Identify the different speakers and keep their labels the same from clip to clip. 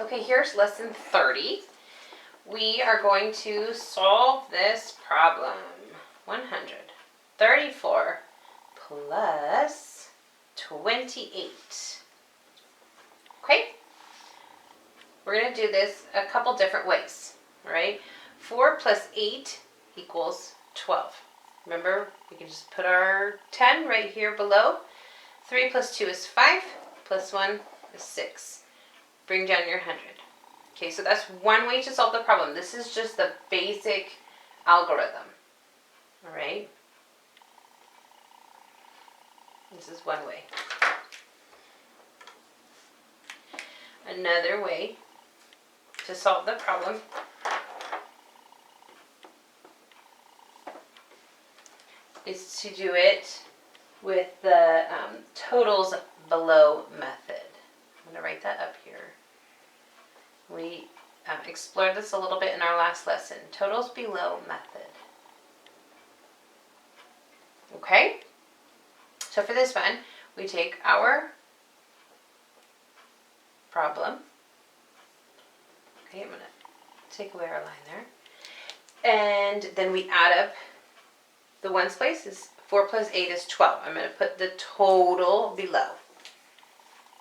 Speaker 1: Okay, here's lesson 30. We are going to solve this problem. 134 plus 28. Okay? We're going to do this a couple different ways, all right? 4 plus 8 equals 12. Remember, we can just put our 10 right here below. 3 plus 2 is 5, plus 1 is 6. Bring down your 100. Okay, so that's one way to solve the problem. This is just the basic algorithm, all right? This is one way. Another way to solve the problem is to do it with the totals below method. I'm going to write that up here. We explored this a little bit in our last lesson. Totals below method. Okay? So for this one, we take our problem. Okay, I'm going to take away our line there. And then we add up the ones place. Is 4 plus 8 is 12. I'm going to put the total below.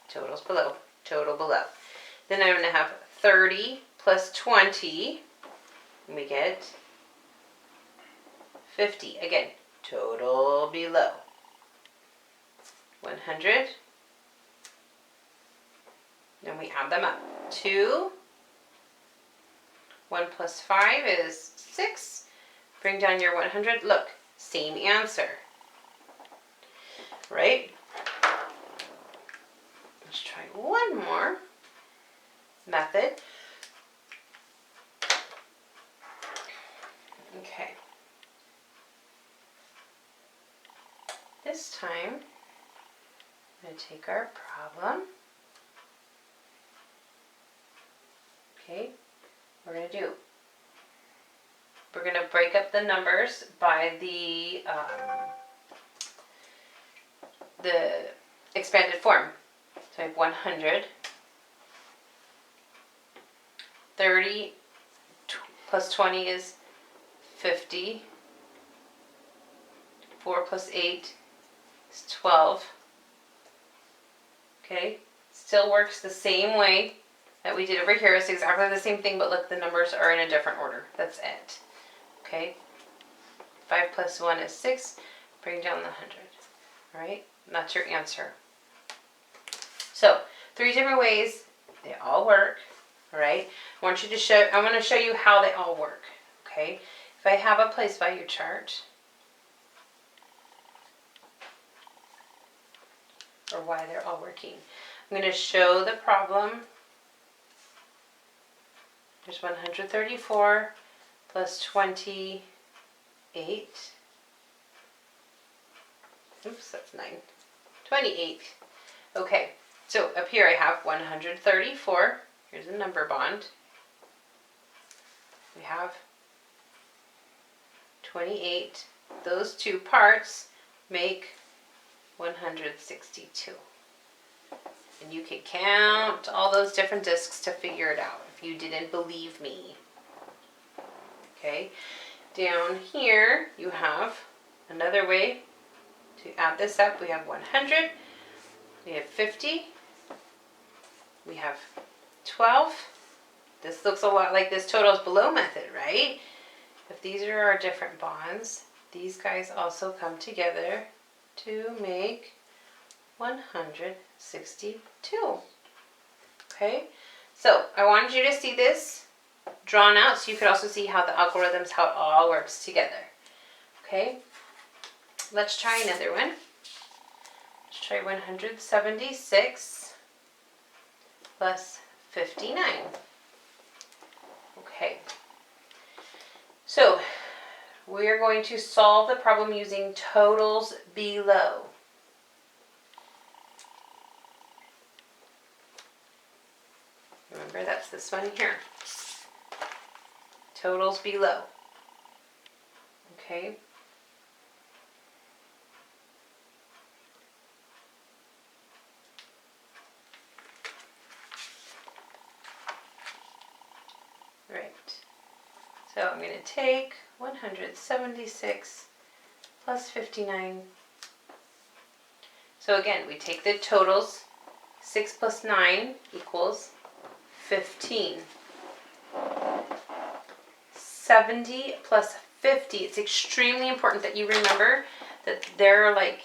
Speaker 1: Totals below. Total below. Then I'm going to have 30 plus 20. And we get 50. Again, total below. 100. Then we add them up. 2. 1 plus 5 is 6. Bring down your 100. Look, same answer. Right? Let's try one more method. Okay. This time, I'm going to take our problem. Okay, we're going to break up the numbers by the expanded form. So I have 100, 30 plus 20 is 50, 4 plus 8 is 12. Okay, still works the same way that we did over here. It's exactly the same thing, but look, the numbers are in a different order. That's it. Okay, 5 plus 1 is 6. Bring down the 100. All right, and that's your answer. So 3 different ways. They all work. All right. I want to show you how they all work. Okay. If I have a place value chart, or why they're all working, I'm going to show the problem. There's 134 plus 28. Oops, that's 9. 28. Okay, so up here I have 134. Here's a number bond. We have 28. Those two parts make 162. And you can count all those different discs to figure it out if you didn't believe me. Okay, down here you have another way to add this up. We have 100, we have 50, we have 12. This looks a lot like this totals below method, right? If these are our different bonds, these guys also come together to make 162. Okay, so I wanted you to see this drawn out so you could also see how the algorithms, how it all works together. Okay, let's try another one. Let's try 176 plus 59. Okay, so we are going to solve the problem using totals below. Remember, that's this one here. Totals below. Okay. So I'm going to take 176 plus 59. So again, we take the totals. 6 plus 9 equals 15. 70 plus 50. It's extremely important that you remember that there are like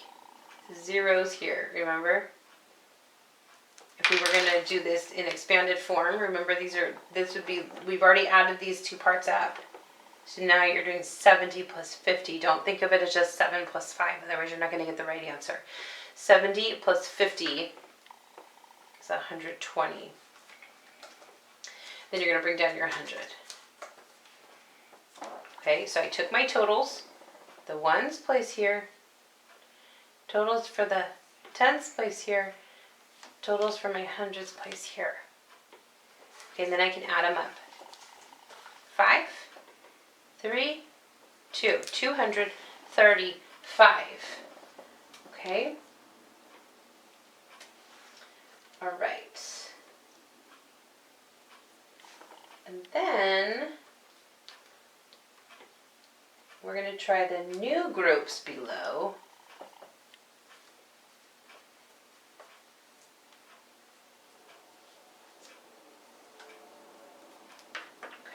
Speaker 1: zeros here, remember? If we were going to do this in expanded form, remember we've already added these two parts up. So now you're doing 70 plus 50. Don't think of it as just 7 plus 5, otherwise you're not going to get the right answer. 70 plus 50 is 120. Then you're going to bring down your 100. Okay, so I took my totals. The ones place here. Totals for the tens place here. Totals for my hundreds place here. Okay, and then I can add them up. 5, 3, 2. 235. Okay. All right. And then we're going to try the new groups below.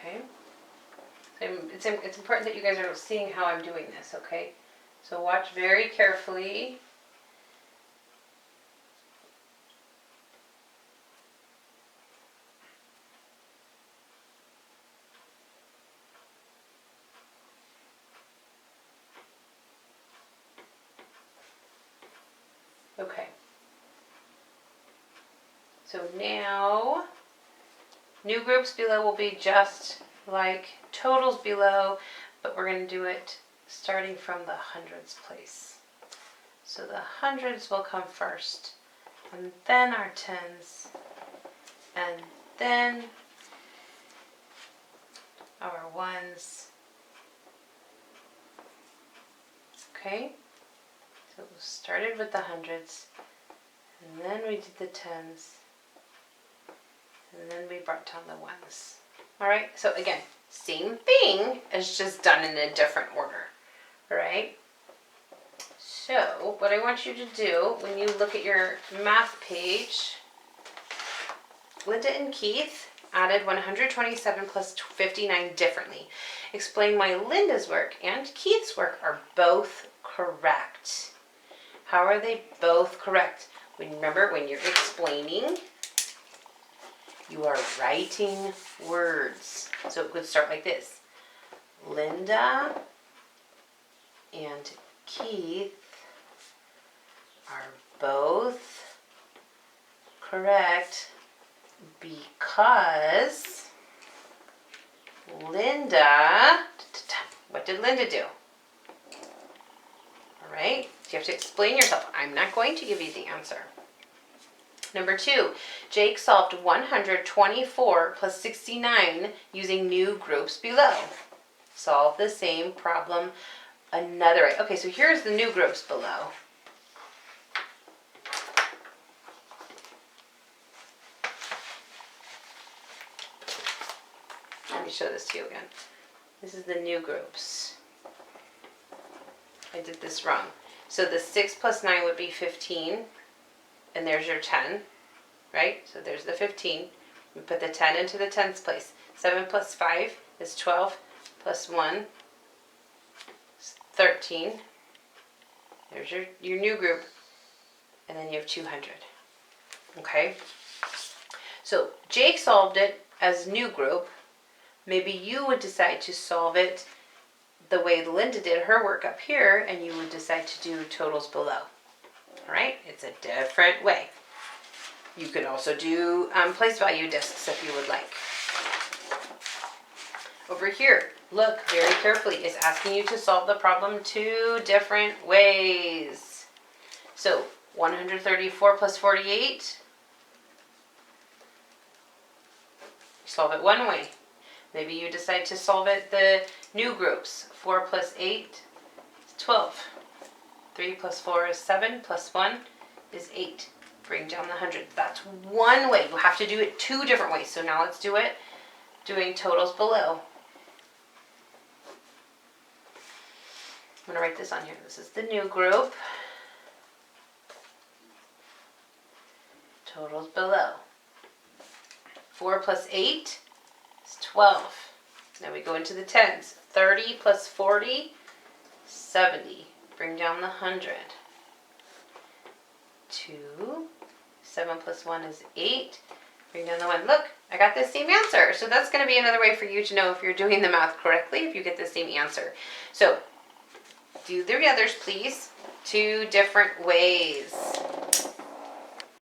Speaker 1: Okay. So it's important that you guys are seeing how I'm doing this, okay? So watch very carefully. Okay. So now, new groups below will be just like totals below, but we're going to do it starting from the hundreds place. So the hundreds will come first, and then our tens, and then our ones. Okay? So we started with the hundreds, and then we did the tens, and then we brought down the ones. Alright, so again, same thing as just done in a different order. Alright? So, what I want you to do when you look at your math page, Linda and Keith added 127 plus 59 differently. Explain why Linda's work and Keith's work are both correct. How are they both correct? Remember, when you're explaining, you are writing words. So it would start like this. Linda and Keith are both correct because Linda, what did Linda do? All right, you have to explain yourself. I'm not going to give you the answer. Number 2, Jake solved 124 plus 69 using new groups below. Solve the same problem another way. Okay, so here's the new groups below. Let me show this to you again. This is the new groups. I did this wrong. So the 6 plus 9 would be 15. And there's your 10, right? So there's the 15. We put the 10 into the tens place. 7 plus 5 is 12, plus 1 is 13. There's your new group. And then you have 200. Okay? So Jake solved it as new group. Maybe you would decide to solve it the way Linda did her work up here, and you would decide to do totals below. All right, it's a different way. You could also do place value discs if you would like. Over here, look very carefully. It's asking you to solve the problem 2 different ways. So 134 plus 48, solve it one way. Maybe you decide to solve it the new groups. 4 plus 8 is 12. 3 plus 4 is 7, plus 1 is 8. Bring down the 100. That's one way. You have to do it 2 different ways. So now let's do it doing totals below. I'm going to write this on here. This is the new group. Totals below. 4 plus 8 is 12. Now we go into the tens. 30 plus 40, 70. Bring down the 100. 2. 7 plus 1 is 8. Bring down the 1. Look, I got the same answer. So that's going to be another way for you to know if you're doing the math correctly, if you get the same answer. So do the others, please. 2 different ways.